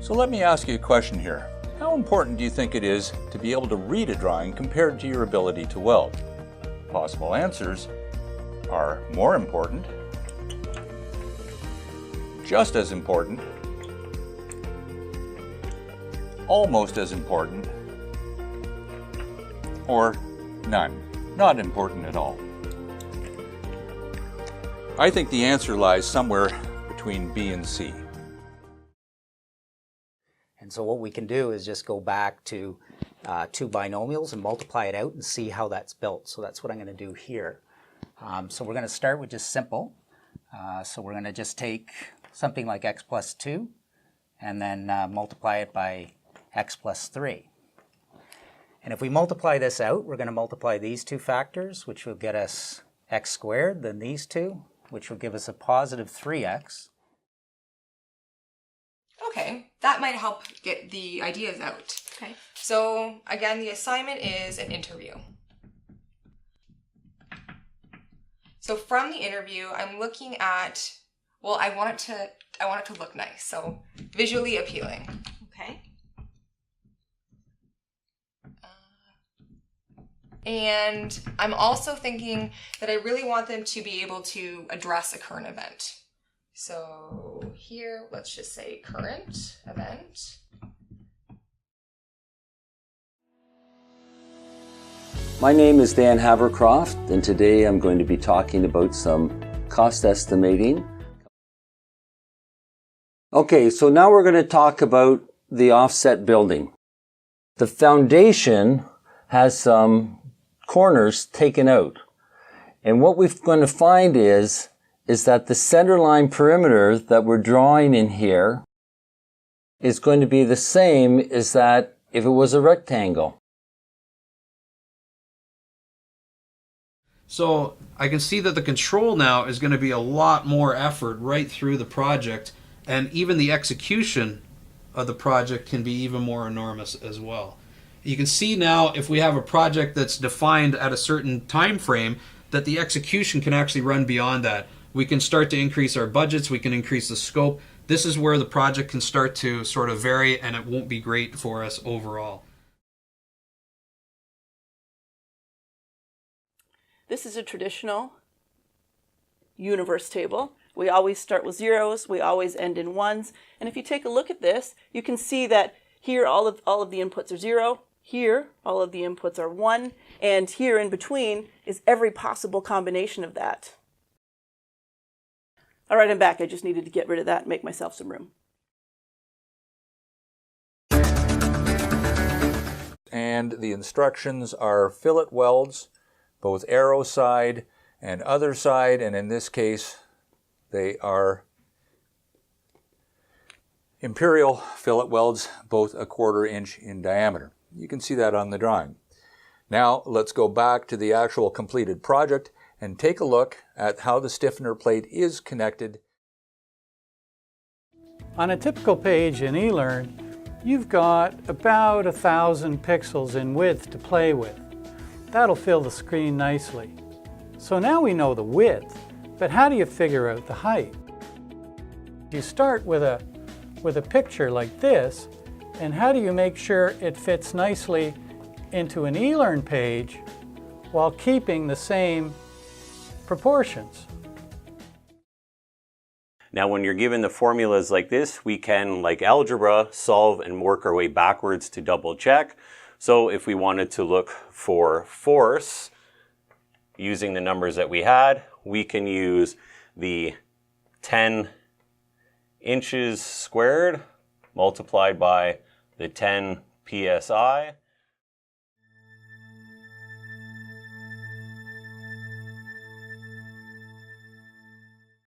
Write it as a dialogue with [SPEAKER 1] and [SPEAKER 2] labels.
[SPEAKER 1] So let me ask you a question here. How important do you think it is to be able to read a drawing compared to your ability to weld? Possible answers are more important, just as important, almost as important, or none, not important at all. I think the answer lies somewhere between B and C.
[SPEAKER 2] And so what we can do is just go back to two binomials and multiply it out and see how that's built. So that's what I'm going to do here. So we're going to start with just simple. So we're going to just take something like x plus 2 and then multiply it by x plus 3. And if we multiply this out, we're going to multiply these two factors, which will get us x squared, then these two, which will give us a positive 3x.
[SPEAKER 3] Okay, that might help get the ideas out. Okay. So again, the assignment is an interview. So from the interview, I'm looking at, well, I want it to look nice, so visually appealing. Okay. And I'm also thinking that I really want them to be able to address a current event. So here, let's just say current event.
[SPEAKER 4] My name is Dan Havercroft, and today I'm going to be talking about some cost estimating. Okay, so now we're going to talk about the offset building. The foundation has some corners taken out. And what we're going to find is that the centerline perimeter that we're drawing in here is going to be the same as that if it was a rectangle.
[SPEAKER 5] So I can see that the control now is going to be a lot more effort right through the project, and even the execution of the project can be even more enormous as well. You can see now if we have a project that's defined at a certain time frame that the execution can actually run beyond that. We can start to increase our budgets, we can increase the scope. This is where the project can start to sort of vary, and it won't be great for us overall.
[SPEAKER 6] This is a traditional universe table. We always start with zeros, we always end in ones. And if you take a look at this, you can see that here all of the inputs are 0, here all of the inputs are 1, and here in between is every possible combination of that. All right, I'm back. I just needed to get rid of that and make myself some room.
[SPEAKER 1] And the instructions are fillet welds, both arrow side and other side, and in this case they are imperial fillet welds, both 1/4 inch in diameter. You can see that on the drawing. Now let's go back to the actual completed project and take a look at how the stiffener plate is connected.
[SPEAKER 7] On a typical page in eLearn, you've got about 1,000 pixels in width to play with. That'll fill the screen nicely. So now we know the width, but how do you figure out the height? You start with a picture like this, and how do you make sure it fits nicely into an eLearn page while keeping the same proportions?
[SPEAKER 8] Now when you're given the formulas like this, we can, like algebra, solve and work our way backwards to double check. So if we wanted to look for force using the numbers that we had, we can use the 10 inches squared multiplied by the 10 psi.